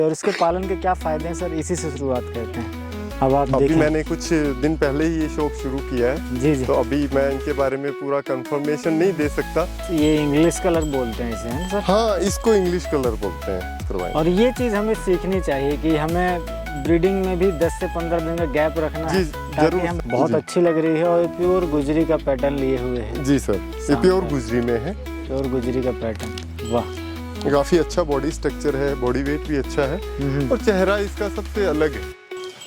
और इसके पालन के क्या फ़ायदे हैं सर, इसी से शुरुआत करते हैं। अब आप अभी देखें, मैंने कुछ दिन पहले ही ये शौक शुरू किया है। जी जी, तो अभी मैं इनके बारे में पूरा कंफर्मेशन नहीं दे सकता। ये इंग्लिश कलर बोलते हैं इसे, है ना सर? हाँ, इसको इंग्लिश कलर बोलते हैं करवाएं। और ये चीज़ हमें सीखनी चाहिए कि हमें ब्रीडिंग में भी 10 से 15 दिन का गैप रखना है, ताकि जरूर हम बहुत जी। अच्छी लग रही है और प्योर गुजरी का पैटर्न लिए हुए है। जी सर, ये प्योर गुजरी में है। प्योर गुजरी का पैटर्न, वाह, काफी अच्छा बॉडी स्ट्रक्चर है, बॉडी वेट भी अच्छा है और चेहरा इसका सबसे अलग है।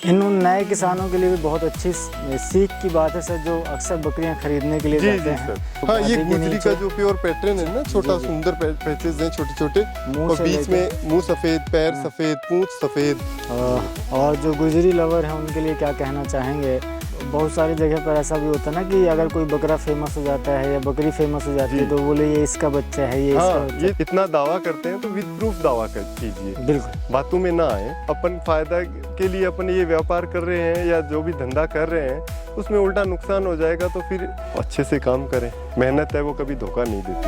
इन उन नए किसानों के लिए भी बहुत अच्छी सीख की बात है सर, जो अक्सर बकरियां खरीदने के लिए जी जाते जी हैं। सर। हाँ, ये गुजरी का जो प्योर पैटर्न है ना, छोटा सुंदर पैचेस हैं छोटे छोटे, और बीच में मुंह सफेद, पैर सफेद, पूंछ सफेद। और जो गुजरी लवर है उनके लिए क्या कहना चाहेंगे? बहुत सारी जगह पर ऐसा भी होता है ना कि अगर कोई बकरा फेमस हो जाता है या बकरी फेमस हो जाती है तो बोले ये इसका बच्चा है, ये इसका बच्चा। ये इतना दावा करते हैं तो विद प्रूफ दावा कीजिए, बिल्कुल, बातों में ना आए। अपन फायदा के लिए अपन ये व्यापार कर रहे हैं या जो भी धंधा कर रहे हैं उसमें उल्टा नुकसान हो जाएगा, तो फिर अच्छे से काम करें। मेहनत है वो कभी धोखा नहीं देती।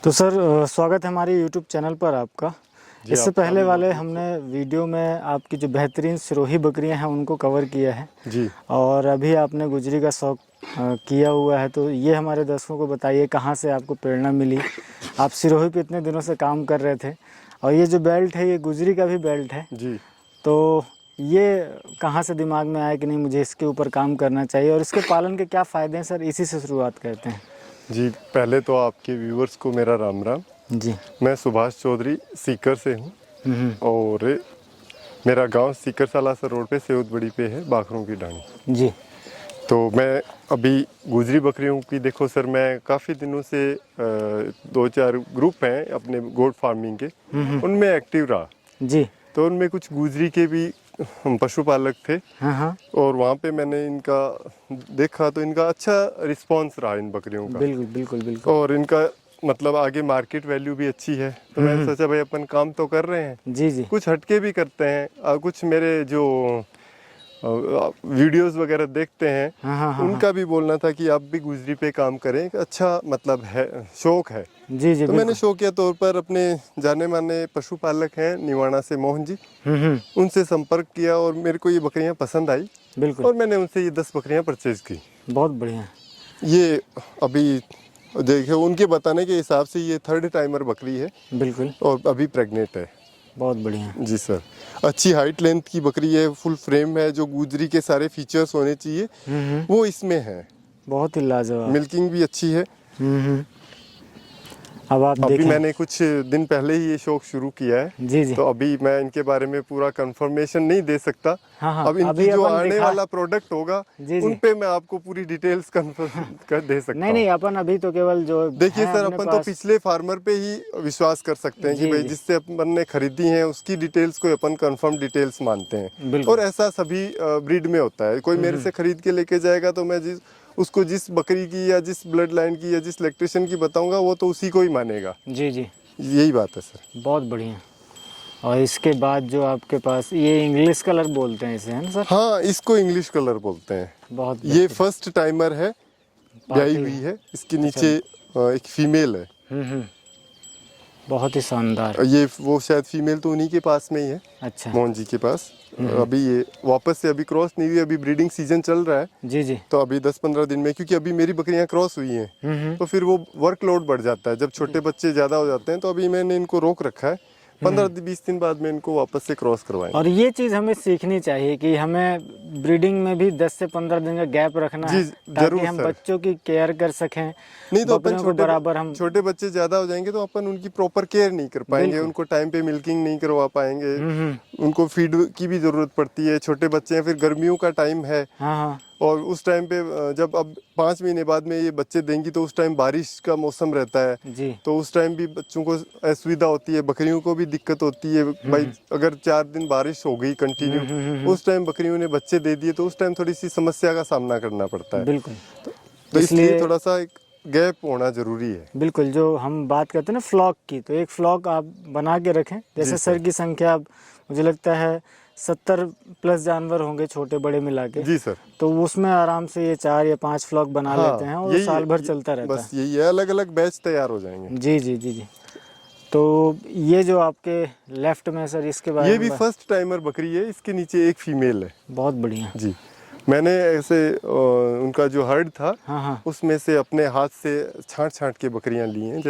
तो सर स्वागत है हमारे YouTube चैनल पर आपका। इससे पहले वाले हमने वीडियो में आपकी जो बेहतरीन सिरोही बकरियां हैं उनको कवर किया है जी। और अभी आपने गुजरी का शौक किया हुआ है, तो ये हमारे दर्शकों को बताइए कहाँ से आपको प्रेरणा मिली। आप सिरोही पे इतने दिनों से काम कर रहे थे और ये जो बेल्ट है ये गुजरी का भी बेल्ट है जी। तो ये कहाँ से दिमाग में आया कि नहीं मुझे इसके ऊपर काम करना चाहिए और इसके पालन के क्या फ़ायदे हैं सर, इसी से शुरुआत करते हैं। जी, पहले तो आपके व्यूअर्स को मेरा राम राम। जी, मैं सुभाष चौधरी सीकर से हूँ और मेरा गांव सीकर सालासर रोड पे सेवत बड़ी पे है, बाखरों की डाणी। जी, तो मैं अभी गुजरी बकरियों की, देखो सर, मैं काफ़ी दिनों से 2-4 ग्रुप हैं अपने गोट फार्मिंग के, उनमें एक्टिव रहा। जी, तो उनमें कुछ गुजरी के भी पशुपालक थे। हाँ हाँ, और वहाँ पे मैंने इनका देखा तो इनका अच्छा रिस्पांस रहा इन बकरियों का। बिल्कुल बिल्कुल बिल्कुल। और इनका मतलब आगे मार्केट वैल्यू भी अच्छी है। तो मैंने सोचा भाई अपन काम तो कर रहे हैं, जी जी, कुछ हटके भी करते हैं। कुछ मेरे जो वीडियोस वगैरह देखते हैं, हाँ, उनका भी बोलना था कि आप भी गुजरी पे काम करें, एक अच्छा मतलब है, शौक है। जी जी, तो मैंने शौकिया तौर पर अपने जाने माने पशुपालक हैं निवाणा से मोहन जी, उनसे संपर्क किया और मेरे को ये बकरियां पसंद आई। बिल्कुल, और मैंने उनसे ये 10 बकरियां परचेज की। बहुत बढ़िया। ये अभी देखिए उनके बताने के हिसाब से ये 3rd टाइमर बकरी है। बिल्कुल, और अभी प्रेग्नेंट है। बहुत बढ़िया। जी सर, अच्छी हाइट लेंथ की बकरी है, फुल फ्रेम है, जो गुजरी के सारे फीचर्स होने चाहिए वो इसमें है। बहुत ही लाजवाब। मिल्किंग भी अच्छी है। अब आप अभी देखें, मैंने कुछ दिन पहले ही ये शौक शुरू किया है। जी जी, तो अभी मैं इनके बारे में पूरा कंफर्मेशन नहीं दे सकता। हाँ, अब इनकी अभी जो अपन आने वाला प्रोडक्ट होगा जी, उन पे मैं आपको पूरी डिटेल्स कंफर्म कर दे सकता हूँ। नहीं, अपन अभी तो केवल जो देखिए है सर, अपने अपन तो पास, पिछले फार्मर पे ही विश्वास कर सकते हैं कि जी, भाई जी। जिससे अपन ने खरीदी है उसकी डिटेल्स को अपन कंफर्म डिटेल्स मानते हैं। बिल्कुल। और ऐसा सभी ब्रीड में होता है। कोई मेरे से खरीद के लेके जाएगा तो मैं उसको जिस बकरी की या जिस ब्लड लाइन की या जिस लैक्टेशन की बताऊंगा वो तो उसी को ही मानेगा। जी जी, यही बात है सर। बहुत बढ़िया। और इसके बाद जो आपके पास ये इंग्लिश कलर बोलते हैं इसे, है ना सर? हाँ, इसको इंग्लिश कलर बोलते हैं। बहुत ये 1st टाइमर है, ब्याई हुई है। इसके नीचे एक फीमेल है। बहुत ही शानदार। ये वो शायद फीमेल तो उन्हीं के पास में ही है, अच्छा, मोहन जी के पास। अभी ये वापस से अभी क्रॉस नहीं हुई, अभी ब्रीडिंग सीजन चल रहा है। जी जी, तो अभी 10-15 दिन में, क्योंकि अभी मेरी बकरियां क्रॉस हुई हैं तो फिर वो वर्कलोड बढ़ जाता है। जब छोटे बच्चे ज़्यादा हो जाते हैं तो अभी मैंने इनको रोक रखा है। 15-20 दिन बाद में इनको वापस से क्रॉस करवाएंगे। और ये चीज़ हमें सीखनी चाहिए कि हमें ब्रीडिंग में भी 10 से 15 दिन का गैप रखना है, ताकि हम बच्चों की केयर कर सकें। नहीं तो अपन छोटे बच्चे ज्यादा हो जाएंगे तो अपन उनकी प्रॉपर केयर नहीं कर पाएंगे, उनको टाइम पे मिल्किंग नहीं करवा पाएंगे, उनको फीड की भी जरूरत पड़ती है। छोटे बच्चे हैं, फिर गर्मियों का टाइम है। हाँ, और उस टाइम पे जब अब 5 महीने बाद में ये बच्चे देंगी तो उस टाइम बारिश का मौसम रहता है। जी, तो उस टाइम भी बच्चों को असुविधा होती है, बकरियों को भी दिक्कत होती है। भाई अगर 4 दिन बारिश हो गई कंटिन्यू, उस टाइम बकरियों ने बच्चे दे दिए तो उस टाइम थोड़ी सी समस्या का सामना करना पड़ता है। बिल्कुल। तो इसलिए थोड़ा सा एक गैप होना जरूरी है। बिल्कुल, जो हम बात करते हैं ना फ्लॉक की, तो एक फ्लॉक आप बना के रखें। जैसे सर की संख्या मुझे लगता है 70 प्लस जानवर होंगे छोटे बड़े मिला के। जी सर। तो उसमें आराम से ये 4 या 5 फ्लॉक बना लेते हैं और यही साल भर है, चलता रहता बस यही है, अलग अलग बैच तैयार हो जाएंगे। है। जी जी जी जी। तो ये जो आपके लेफ्ट में सर, इसके बारे ये में भी फर्स्ट टाइमर बकरी है, इसके नीचे एक फीमेल है। बहुत बढ़िया। जी, मैंने ऐसे उनका जो हर्ड था, हाँ हाँ। उसमें से अपने हाथ से छांट छांट के बकरियां ली हैं,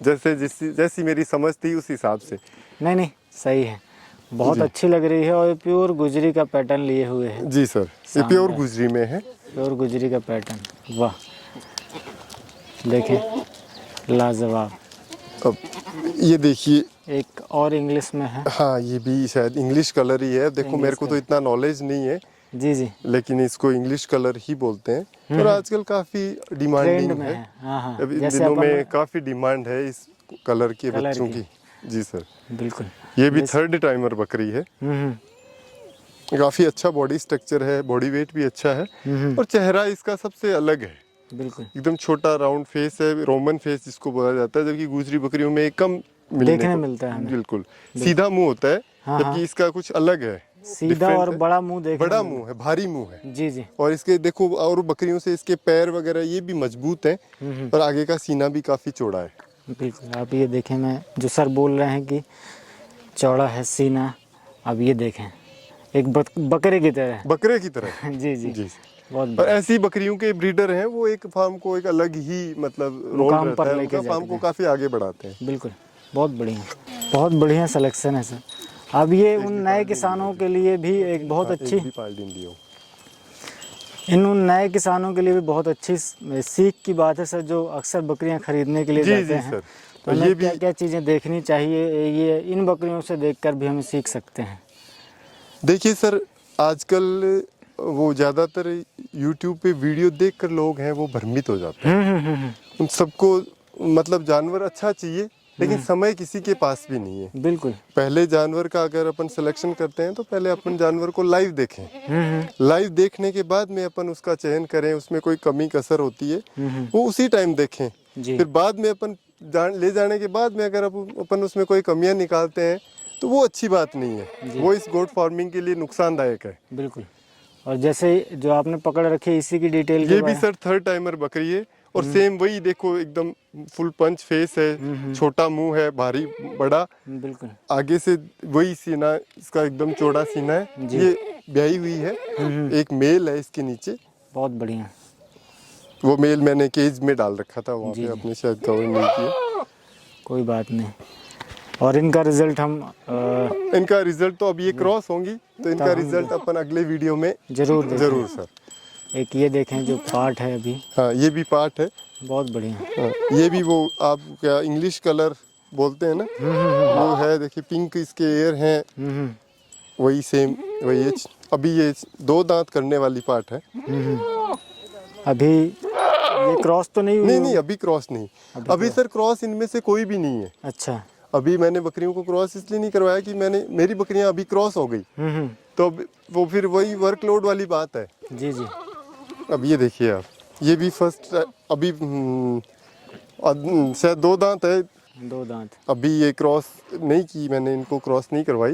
जैसी मेरी समझ थी उस हिसाब से। नहीं नहीं, सही है, बहुत जी। अच्छी लग रही है। और प्योर गुजरी का पैटर्न लिए हुए है। जी सर, ये प्योर गुजरी में है। प्योर गुजरी का पैटर्न, वाह, देखें, लाजवाब। अब ये देखिए, एक और इंग्लिश में है। हाँ, ये भी शायद इंग्लिश कलर ही है। देखो, मेरे को तो इतना नॉलेज नहीं है, जी जी, लेकिन इसको इंग्लिश कलर ही बोलते हैं और आजकल काफी डिमांडिंग ट्रेंड में है। है। हाँ हाँ, अब इन जैसे दिनों अपन में काफी डिमांड है इस कलर के कलर बच्चों की। की। जी सर। बिल्कुल। ये भी थर्ड टाइमर बकरी है। काफी अच्छा बॉडी स्ट्रक्चर है, बॉडी वेट भी अच्छा है और चेहरा इसका सबसे अलग है। बिल्कुल, एकदम छोटा राउंड फेस है, रोमन फेस जिसको बोला जाता है, जबकि दूसरी बकरियों में कम देखने मिलता है हमें। बिल्कुल सीधा मुंह होता है, हाँ, जबकि इसका कुछ अलग है, सीधा different और है। बड़ा मुंह देखने बड़ा में मुंह है, भारी मुंह है। जी जी, और इसके देखो, और बकरियों से इसके पैर वगैरह ये भी मजबूत हैं और आगे का सीना भी काफी चौड़ा है। बिल्कुल। आप ये देखें, मैं जो सर बोल रहे हैं कि चौड़ा है सीना, अब ये देखें, एक बकरे की तरह। बकरे की तरह। जी जी, जी। बहुत और ऐसी बकरियों के ब्रीडर हैं, वो एक फार्म को एक अलग ही मतलब रोल मुकाम रहता पर है, लेके उनका फार्म जाते को हैं। काफी आगे बढ़ाते हैं। बिल्कुल, बहुत बढ़िया, बहुत बढ़िया सिलेक्शन है सर। अब ये उन नए किसानों के लिए भी एक बहुत अच्छी, एक भी पाल दिन दियो। उन नए किसानों के लिए भी बहुत अच्छी सीख की बात है सर, जो अक्सर बकरियां खरीदने के लिए जी जाते जी हैं। सर। तो हमें क्या क्या चीज़ें देखनी चाहिए, ये इन बकरियों से देखकर भी हम सीख सकते हैं। देखिए सर, आजकल वो ज़्यादातर YouTube पे वीडियो देखकर लोग हैं वो भ्रमित हो जाते हैं। उन सबको मतलब जानवर अच्छा चाहिए, लेकिन समय किसी के पास भी नहीं है। बिल्कुल। पहले जानवर का अगर अपन सिलेक्शन करते हैं तो पहले अपन जानवर को लाइव देखें। लाइव देखने के बाद में अपन उसका चयन करें, उसमें कोई कमी कसर होती है वो उसी टाइम देखें। फिर बाद में अपन ले जाने के बाद में अगर अपन उसमें कोई कमियां निकालते हैं तो वो अच्छी बात नहीं है, वो इस गोट फार्मिंग के लिए नुकसानदायक है। बिल्कुल। और जैसे जो आपने पकड़ रखी है, इसी की डिटेल ये भी सर थर्ड टाइमर बकरी है और सेम वही देखो, एकदम फुल पंच फेस है, छोटा मुंह है, भारी बड़ा। बिल्कुल। आगे से वही सीना इसका एकदम चौड़ा सीना है। ये ब्याही हुई है, एक मेल है इसके नीचे। बहुत बढ़िया। वो मेल मैंने केज में डाल रखा था वहाँ पे, अपने शायद कवर नहीं किया। कोई बात नहीं। और इनका रिजल्ट हम इनका रिजल्ट तो अब ये क्रॉस होंगी तो इनका रिजल्ट अपन अगले वीडियो में जरूर सर। एक ये देखें जो पार्ट है अभी। हाँ, ये भी पार्ट है, बहुत बढ़िया। हाँ, ये भी वो आप क्या इंग्लिश कलर बोलते हैं ना, वो है। देखिए पिंक इसके एयर हैं, वही सेम वही है। अभी ये 2 दांत करने वाली पार्ट है। अभी ये क्रॉस तो नहीं हुई? नहीं, अभी क्रॉस नहीं। अभी सर क्रॉस इनमें से कोई भी नहीं है। अच्छा। अभी मैंने बकरियों को क्रॉस इसलिए नहीं करवाया कि मेरी बकरियां अभी क्रॉस हो गई, तो वो फिर वही वर्कलोड वाली बात है। जी जी। अब ये देखिए आप, ये भी फर्स्ट अभी शायद 2 दांत है। 2 दांत। अभी ये क्रॉस नहीं की मैंने, इनको क्रॉस नहीं करवाई।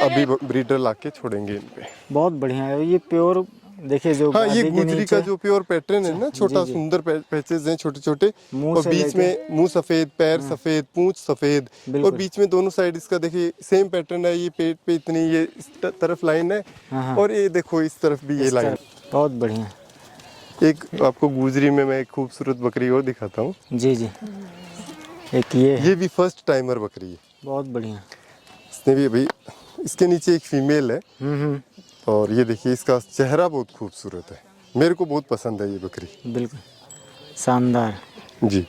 अभी ब्रीडर लाके छोड़ेंगे इन पे। बहुत बढ़िया है ये प्योर। देखिए जो हाँ, ये गुजरी का जो प्योर पैटर्न है ना, छोटा सुंदर पैचेस हैं छोटे छोटे, और बीच में मुंह सफेद, पैर सफेद, पूंछ सफेद, और बीच में दोनों साइड इसका देखिए सेम पैटर्न है। ये पेट पे इतनी ये इस तरफ लाइन है और ये देखो इस तरफ भी ये लाइन। बहुत बढ़िया। एक आपको गुजरी में मैं एक खूबसूरत बकरी और दिखाता हूँ। जी जी। एक ये भी फर्स्ट टाइमर बकरी है। बहुत बढ़िया। इसने भी अभी, इसके नीचे एक फीमेल है और ये देखिए इसका चेहरा बहुत खूबसूरत है, मेरे को बहुत पसंद है ये बकरी। बिल्कुल शानदार जी।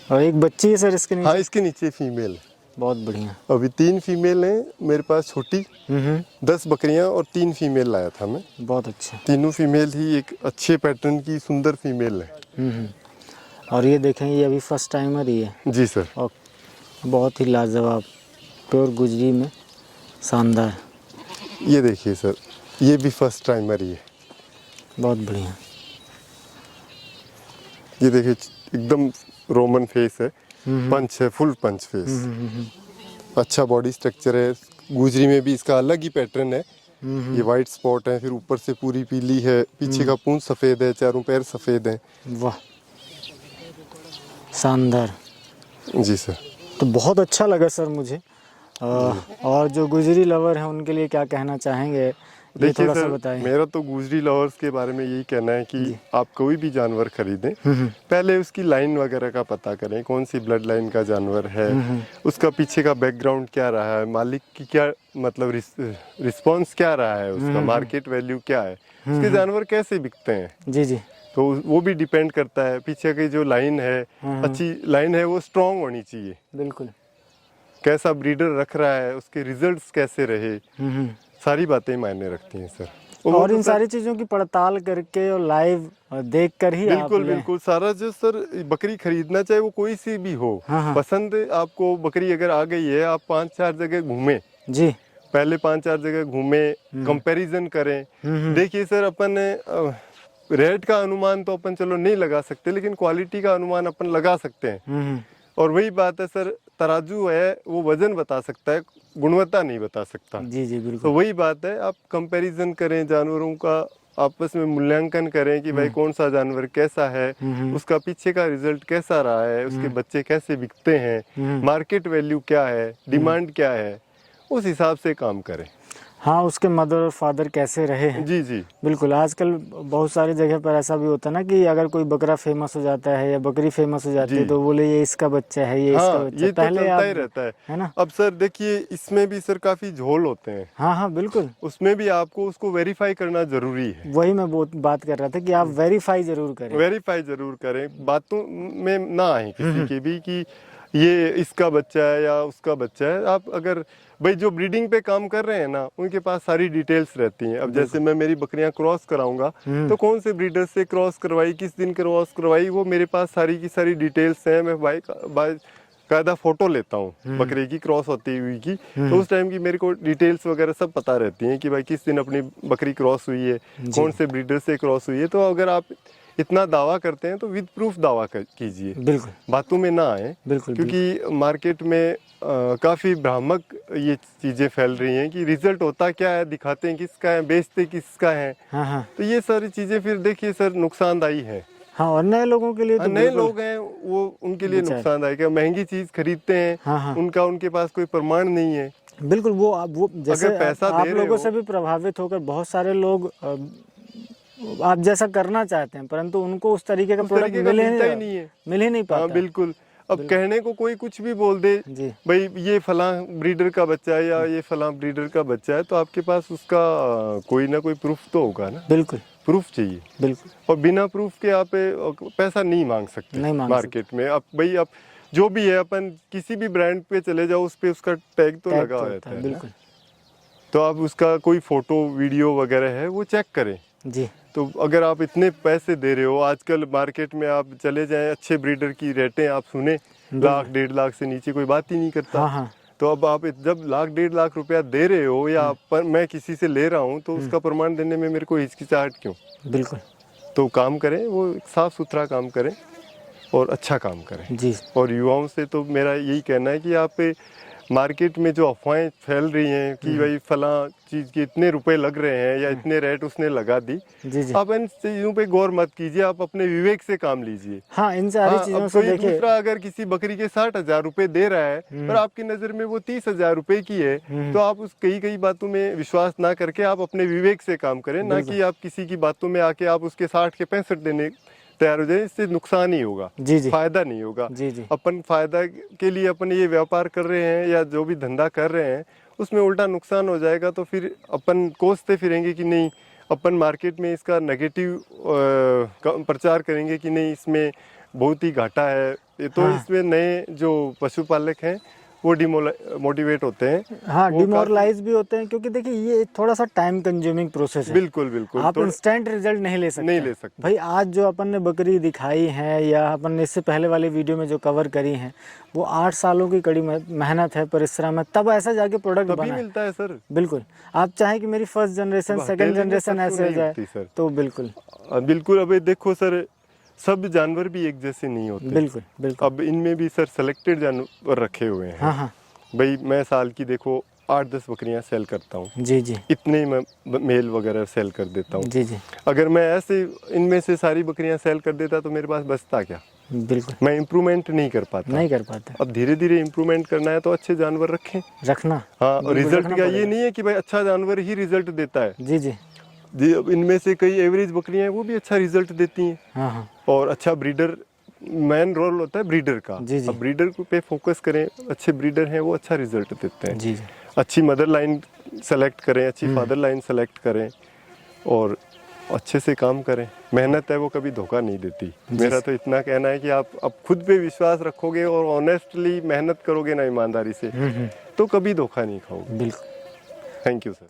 और एक बच्ची है सर इसके नीचे? हाँ, इसके नीचे फीमेल है। बहुत बढ़िया। अभी 3 फीमेल हैं मेरे पास छोटी। 10 बकरियां और 3 फीमेल लाया था मैं। बहुत अच्छा। तीनों फीमेल ही एक अच्छे पैटर्न की सुंदर फीमेल है। और ये देखें, ये अभी फर्स्ट टाइमर ही है। जी सर। और बहुत ही लाजवाब, प्योर गुजरी में शानदार। ये देखिए सर, ये भी फर्स्ट टाइमर ही है। बहुत बढ़िया। ये देखिए एकदम रोमन फेस है, पंच है, फुल पंच फेस। अच्छा बॉडी स्ट्रक्चर है, गुजरी में भी इसका अलग ही पैटर्न है। ये वाइट स्पॉट है, फिर ऊपर से पूरी पीली है, पीछे का पूंछ सफेद है, चारों पैर सफेद है। वाह, शानदार। जी सर। तो बहुत अच्छा लगा सर मुझे। और जो गुजरी लवर हैं उनके लिए क्या कहना चाहेंगे, ये देखिए थोड़ा सा सर, बताएं। मेरा तो गुजरी लवर्स के बारे में यही कहना है कि आप कोई भी जानवर खरीदें, पहले उसकी लाइन वगैरह का पता करें, कौन सी ब्लड लाइन का जानवर है, उसका पीछे का बैकग्राउंड क्या रहा है, मालिक की क्या मतलब रिस्पॉन्स क्या रहा है, उसका मार्केट वैल्यू क्या है, उसके जानवर कैसे बिकते हैं। जी जी। तो वो भी डिपेंड करता है। पीछे की जो लाइन है, अच्छी लाइन है, वो स्ट्रांग होनी चाहिए। बिल्कुल। कैसा ब्रीडर रख रहा है, उसके रिजल्ट्स कैसे रहे, सारी बातें मायने रखती हैं सर। और इन सारी चीज़ों की पड़ताल करके और लाइव देख कर ही आप लें। बिल्कुल सारा जो सर बकरी खरीदना चाहे वो कोई सी भी हो, पसंद आपको बकरी अगर आ गई है, आप 5-4 जगह घूमें जी, पहले 5-4 जगह घूमें, कंपैरिजन करें। देखिए सर, अपन रेट का अनुमान तो अपन चलो नहीं लगा सकते, लेकिन क्वालिटी का अनुमान अपन लगा सकते हैं। और वही बात है सर, तराजू है वो वजन बता सकता है, गुणवत्ता नहीं बता सकता। जी जी बिल्कुल। तो वही बात है, आप कंपैरिजन करें, जानवरों का आपस में मूल्यांकन करें कि भाई कौन सा जानवर कैसा है, उसका पीछे का रिजल्ट कैसा रहा है, उसके बच्चे कैसे बिकते हैं, मार्केट वैल्यू क्या है, डिमांड क्या है, उस हिसाब से काम करें। हाँ, उसके मदर और फादर कैसे रहे हैं। जी जी बिल्कुल। आजकल बहुत सारी जगह पर ऐसा भी होता है ना कि अगर कोई बकरा फेमस हो जाता है या बकरी फेमस हो जाती है तो बोले ये इसका बच्चा है, ये इसका बच्चा। ये तो पहले चलता आप, ही रहता है ना। अब सर देखिए, इसमें भी सर काफी झोल होते हैं। हाँ हाँ बिल्कुल। उसमें भी आपको उसको वेरीफाई करना जरूरी है। वही मैं बात कर रहा था कि आप वेरीफाई जरूर करें। वेरीफाई जरूर करें, बातों में ना आए किसी के भी कि ये इसका बच्चा है या उसका बच्चा है। आप अगर भाई जो ब्रीडिंग पे काम कर रहे हैं ना, उनके पास सारी डिटेल्स रहती हैं। अब जैसे मैं मेरी बकरियां क्रॉस कराऊंगा तो कौन से ब्रीडर से क्रॉस करवाई, किस दिन क्रॉस करवाई, वो मेरे पास सारी की सारी डिटेल्स हैं। मैं कायदा फोटो लेता हूँ बकरी की क्रॉस होती हुई की, तो उस टाइम की मेरे को डिटेल्स वगैरह सब पता रहती हैं कि भाई किस दिन अपनी बकरी क्रॉस हुई है, कौन से ब्रीडर से क्रॉस हुई है। तो अगर आप इतना दावा करते हैं तो विद प्रूफ दावा कीजिए, बिल्कुल, बातों में ना आए। बिल्कुल, क्योंकि मार्केट में काफ़ी भ्रामक ये चीज़ें फैल रही हैं कि रिजल्ट होता क्या है, दिखाते हैं किसका है, बेचते किसका है। हाँ हाँ। तो ये सारी चीज़ें फिर देखिए सर नुकसानदायी है। हाँ, और नए लोगों के लिए तो नए लोग हैं वो, उनके लिए नुकसानदायक है। महंगी चीज़ खरीदते हैं, हाँ। उनके पास कोई प्रमाण नहीं है। बिल्कुल। वो जैसे अगर पैसा आप दे रहे लोगों हो, से भी प्रभावित होकर बहुत सारे लोग आप जैसा करना चाहते हैं, परंतु उनको उस तरीके का प्रोडक्ट मिल ही नहीं पाता। हाँ बिल्कुल। अब कहने को कोई कुछ भी बोल दे, भाई ये फलां ब्रीडर का बच्चा है या ये फलां ब्रीडर का बच्चा है, तो आपके पास उसका कोई ना कोई प्रूफ तो होगा ना। बिल्कुल, प्रूफ चाहिए। बिल्कुल। और बिना प्रूफ के आप पैसा नहीं मांग सकते मार्केट में। अब भाई आप जो भी है, अपन किसी भी ब्रांड पे चले जाओ, उस पे उसका टैग तो लगा रहता है। बिल्कुल। तो आप उसका कोई फोटो वीडियो वगैरह है वो चेक करें जी। तो अगर आप इतने पैसे दे रहे हो, आजकल मार्केट में आप चले जाएं, अच्छे ब्रीडर की रेटें आप सुने, 1-1.5 लाख से नीचे कोई बात ही नहीं करता। हाँ। तो अब आप जब 1-1.5 लाख रुपया दे रहे हो या मैं किसी से ले रहा हूँ, तो उसका प्रमाण देने में मेरे को हिचकिचाहट क्यों। बिल्कुल। तो काम करें, वो साफ सुथरा काम करें और अच्छा काम करें जी। और युवाओं से तो मेरा यही कहना है कि आप मार्केट में जो अफवाहें फैल रही हैं कि भाई फलां चीज़ के इतने रुपए लग रहे हैं या इतने रेट उसने लगा दी, आप इन चीज़ों पे गौर मत कीजिए, आप अपने विवेक से काम लीजिए। हाँ, इन सारी चीज़ों से देखिए, दूसरा अगर किसी बकरी के 60,000 रुपए दे रहा है और आपकी नज़र में वो 30,000 रुपए की है, तो आप उस कई बातों में विश्वास ना करके आप अपने विवेक से काम करें, ना कि आप किसी की बातों में आके आप उसके 60 के 65 देने तैयार हो जाए। इससे नुकसान ही होगा, फायदा नहीं होगा। अपन फायदा के लिए अपन ये व्यापार कर रहे हैं या जो भी धंधा कर रहे हैं, उसमें उल्टा नुकसान हो जाएगा तो फिर अपन कोसते फिरेंगे कि नहीं, अपन मार्केट में इसका नेगेटिव प्रचार करेंगे कि नहीं इसमें बहुत ही घाटा है। ये तो इसमें नए जो पशुपालक हैं वो मोटिवेट होते हैं। हाँ, डिमोरलाइज भी होते हैं, क्योंकि देखिए ये थोड़ा सा टाइम कंज्यूमिंग प्रोसेस है। बिल्कुल। आप इंस्टेंट रिजल्ट नहीं ले सकते। भाई आज जो अपन ने बकरी दिखाई है या अपन ने इससे पहले वाले वीडियो में जो कवर करी है, वो 8 सालों की कड़ी मेहनत है, परिश्रम है, तब ऐसा जाके प्रोडक्ट बना मिलता है सर। बिल्कुल। आप चाहें कि मेरी फर्स्ट जनरेशन, सेकंड जनरेशन ऐसे हो जाए तो बिल्कुल। अब देखो सर, सब जानवर भी एक जैसे नहीं होते। बिल्कुल। अब इनमें भी सर सेलेक्टेड जानवर रखे हुए हैं। हाँ। भाई मैं साल की देखो 8-10 बकरियां सेल करता हूँ, जी जी इतने ही मैं मेल वगैरह सेल कर देता हूँ। जी जी अगर मैं ऐसे इनमें से सारी बकरियां सेल कर देता तो मेरे पास बचता क्या, बिल्कुल मैं इम्प्रूवमेंट नहीं कर पाता। नहीं कर पाते। अब धीरे धीरे इम्प्रूवमेंट करना है तो अच्छे जानवर रखें। रखना, हाँ, और बिल्कुल रिजल्ट रखना का ये पड़ेगा। नहीं है कि भाई अच्छा जानवर ही रिजल्ट देता है जी जी जी। अब इनमें से कई एवरेज बकरियां हैं वो भी अच्छा रिजल्ट देती हैं, हाँ हाँ और अच्छा ब्रीडर, मेन रोल होता है ब्रीडर का। जी जी अब ब्रीडर पे फोकस करें, अच्छे ब्रीडर हैं वो अच्छा रिजल्ट देते हैं। जी जी अच्छी मदर लाइन सेलेक्ट करें, अच्छी फादर लाइन सेलेक्ट करें और अच्छे से काम करें। मेहनत है वो कभी धोखा नहीं देती। मेरा तो इतना कहना है कि आप अब खुद पे विश्वास रखोगे और ऑनेस्टली मेहनत करोगे ना ईमानदारी से, तो कभी धोखा नहीं खाओगे। बिल्कुल। Thank you sir.